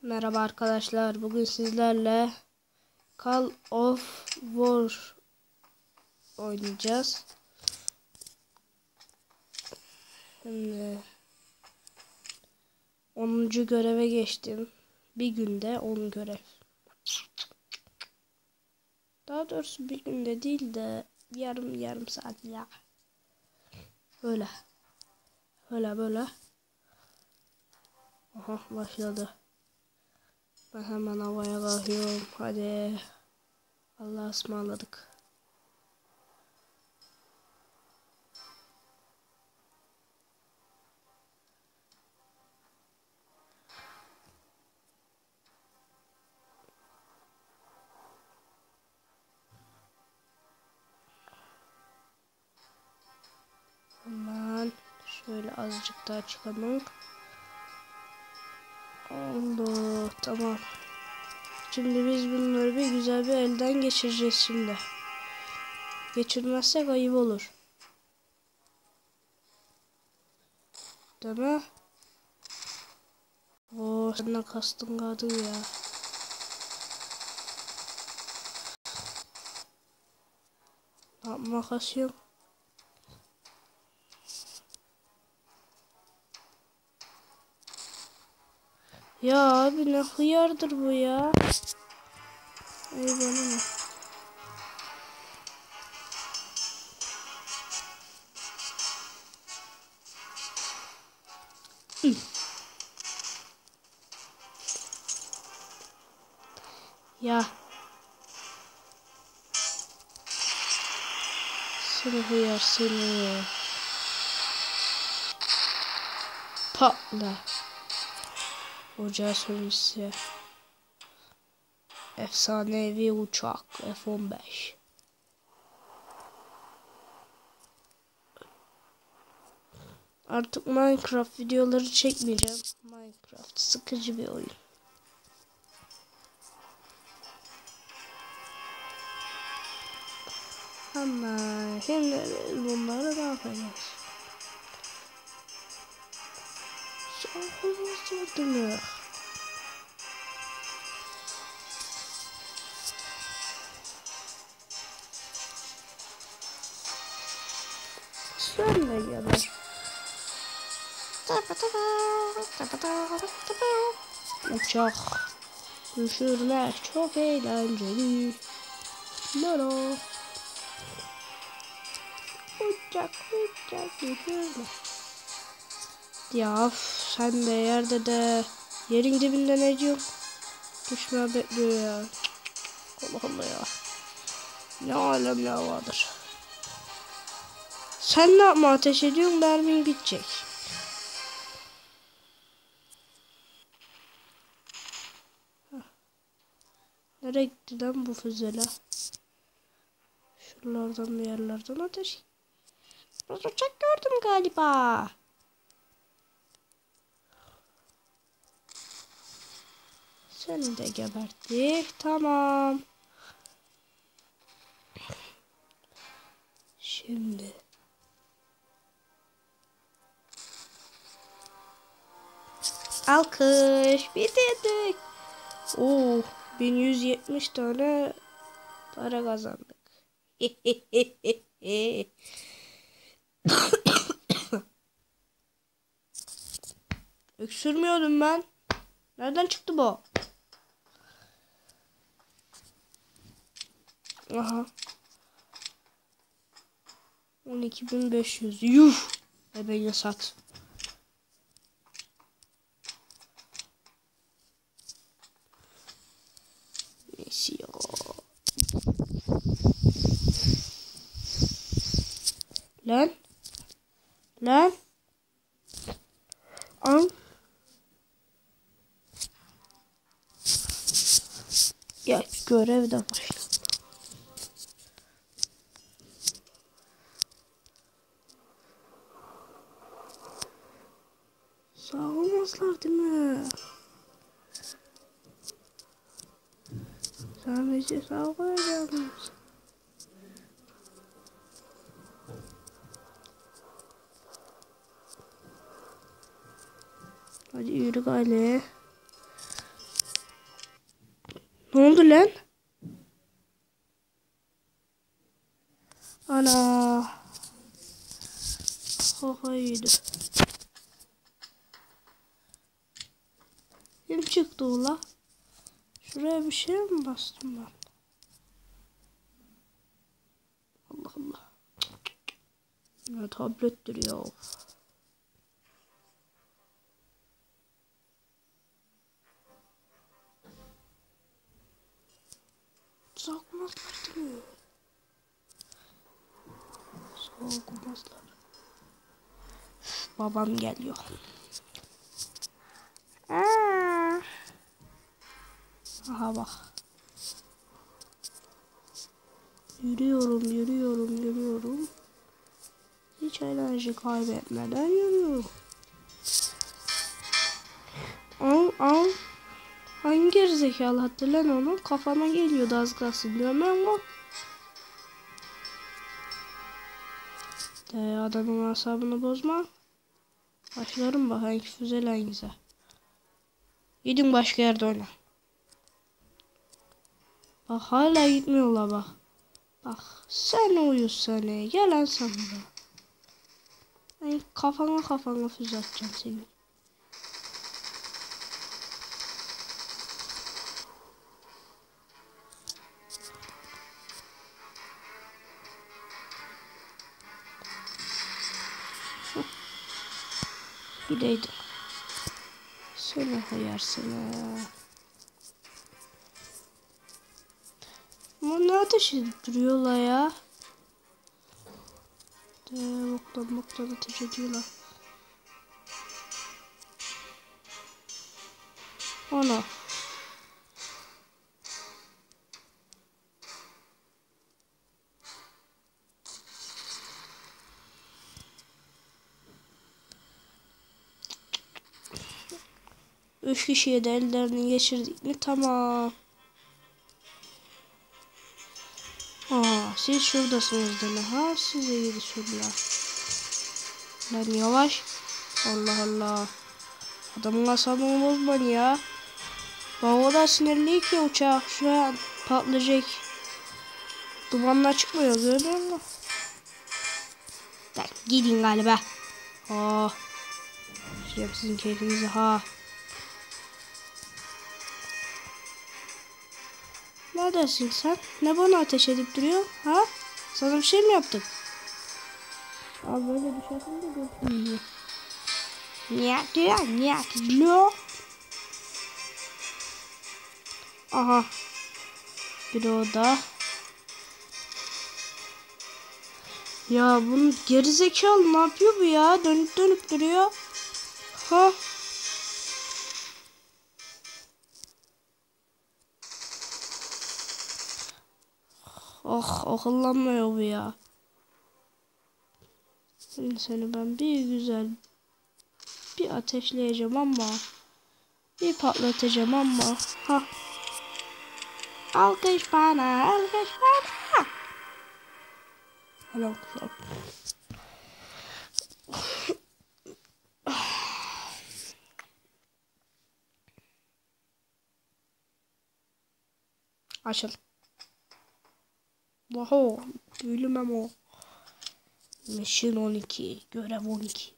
Merhaba arkadaşlar. Bugün sizlerle Call of War oynayacağız. Şimdi 10. göreve geçtim. Bir günde 10 görev. Daha doğrusu bir günde değil de yarım saat ya. Böyle. Böyle. Aha başladı. Ben hemen havaya kalkıyorum. Hadi. Allah'a ısmarladık. Hemen şöyle azıcık daha çıkalım. Oldu. Tamam. Şimdi biz bunları bir güzel bir elden geçireceğiz şimdi. Geçirmezsek ayıp olur. Değil mi? Oo, senden kastın kadın ya. Ne yapmak asıyorum? Ya abi ne hıyardır bu ya. Ey bana ne? Ya. Seni hıyar seni. Patla. Ocağı sürüsü. Efsanevi uçak F-15. Artık Minecraft videoları çekmeyeceğim. Minecraft sıkıcı bir oyun. Ama şimdi bunları ne yapacağız? Sordum. Sen de geber. Uçak düşürmek çok eğlenceli. Lolo. Uçak düşürme. Ya sen de yerde de yerin dibinde ne diyorsun? Düşme bekliyor ya. Allah Allah ya. Ne alemler vardır. Sen ne yapma ateş ediyorsun, mermin bitecek. Nereye gitti lan bu füzeler? Şuralardan bir yerlerden ateş. Biraz uçak gördüm galiba. Seni de geberttik. Tamam. Şimdi. Alkış. Bitirdik. Oo, 1170 tane para kazandık. Öksürmüyordum ben. Nereden çıktı bu? Aha. 12.500. Yuh. Bebeğini sat. Neyse ya. Lan. An. Ya görevden başla. Sağ olmazlar değil mi? Sadece sağ koyacağız. Hadi yürü gale. Ne oldu lan? Ana. Haydi. Kim çıktı ula? Şuraya bir şey mi bastım ben? Allah Allah. Ya tablettir ya. Sokmazlar değil mi? Sokmazlar. Babam geliyor. Aha bak. Yürüyorum. Hiç enerji kaybetmeden yürüyorum. Al. Hangi gerizekalı hatırla onu? Kafama geliyordu az kalsın. Görmem o. Adamın asabını bozma. Başlarım bak hangi füzeyle hangisi. Gidin başka yerde oyna. Bak hala gitmiyorlar bak. Bak sen uyuz seni. Gel lan sen buraya. Ben kafana füze atacağım seni. Gideydim. Seni koyarsın ha. Ama ne ateş edip duruyorlar ya? Boktan ateş ediyorlar. Ana. Üç kişiye de ellerini geçirdik mi tamam. Siz şuradasınız değil mi? Ha size gidi şurada. Lan yavaş. Allah Allah. Adamın asabını bozmayın ya. Bak o da sinirli ki uçak. Şuraya patlayacak. Dumanlar çıkmıyor görüyor musun? Gidin galiba. Şuraya sizin keyfinizi ha. Neredesin sen? Ne bana ateş edip duruyor? Ha? Sana bir şey mi yaptık? Abi böyle düşersin de görsün. Niye diyor? Aha. Bir oda. Ya bunun gerizekalı ne yapıyor bu ya? Dönüp duruyor. Ha? Akıllanmıyor bu ya. Seni ben bir güzel bir ateşleyeceğim ama bir patlatacağım ama. Ha. Alkış bana. Helal kızım. Açıl. Vaho. Gülümem o. Mission 12. Görev 12.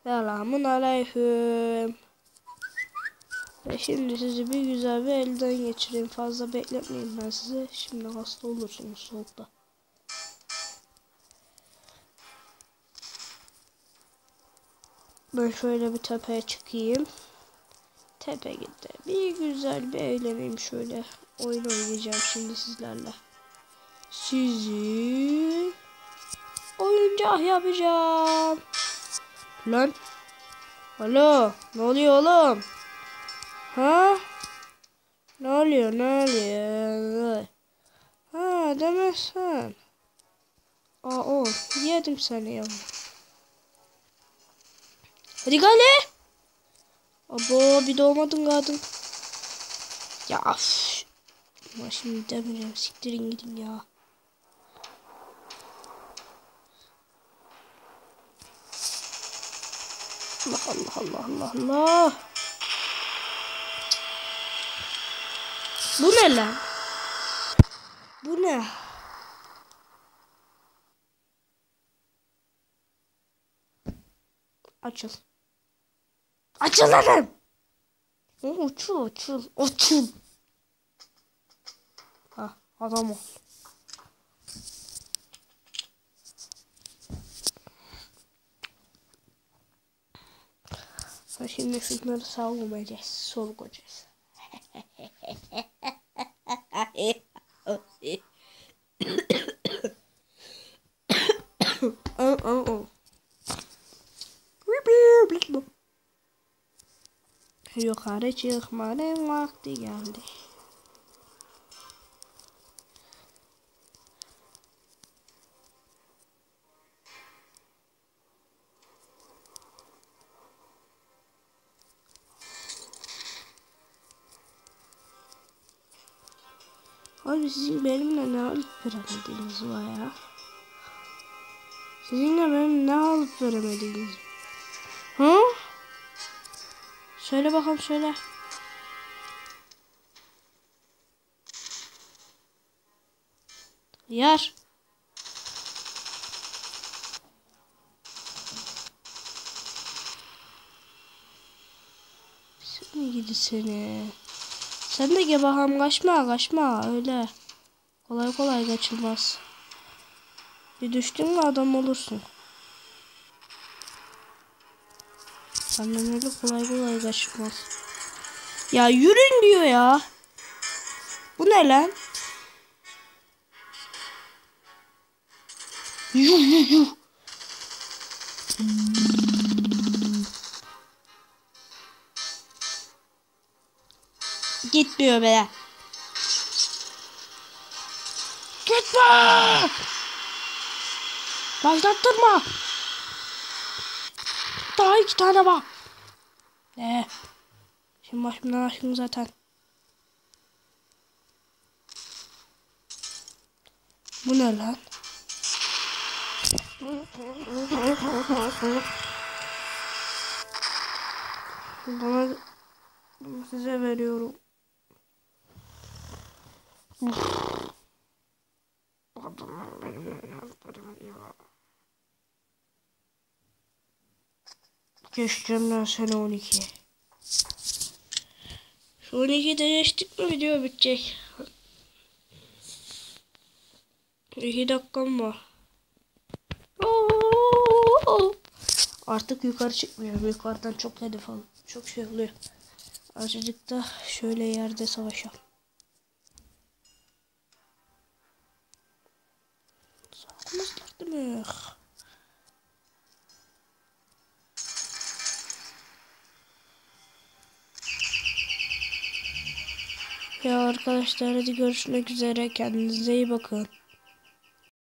Selamun aleyküm. Ve şimdi sizi bir güzel bir elden geçireyim. Fazla bekletmeyeyim ben sizi. Şimdi hasta olursunuz soğukta. Ben şöyle bir tepeye çıkayım. Tepe gitti. Bir güzel bir eğleneyim şöyle. Oyun oynayacağım şimdi sizlerle. Sizi oyuncak yapacağım. Lan. Alo. Ne oluyor oğlum? Ha? Ne oluyor? Ha demezsen. O. Yedim seni ya. Hadi gale. Abo bir doğmadın kadın. Ya af. Ama şimdi demeyeceğim. Siktirin gidin ya. Allah Allah Allah Allah Allah. Bu ne lan? Bu ne? Açıl. Açıl dedim. Uçul uçul. Uçul. Ha adam ol. Şimdi şunları savunmayacağız. Sorgulayacağız. Yukarı çıkmanın vakti geldi. Abi sizin benimle ne alıp veremediğiniz var ya? Sizinle benim ne alıp veremediğiniz? Hı? Söyle bakalım söyle. Yar. Seni gidi seni. Sen de gel bakalım kaçma öyle. Kolay kolay kaçılmaz. Bir düştün mü adam olursun. Senden öyle kolay kolay kaçılmaz. Ya yürün diyor ya. Bu ne lan? Yuh. Gitmiyor be. Gitme. Başlattırma. Daha 2 tane var. Ne? Şimdi başımdan aşkım zaten. Bu ne lan? Bunu size veriyorum. Geçeceğim ben sene 12. Şu 12'de geçtik mi video bitecek. 2 dakikam var. Artık yukarı çıkmıyor. Yukarıdan çok hedef al. Çok şey oluyor. Azıcık da şöyle yerde savaşalım. Sağlamazlar değil mi? Ya arkadaşlar hadi görüşmek üzere. Kendinize iyi bakın.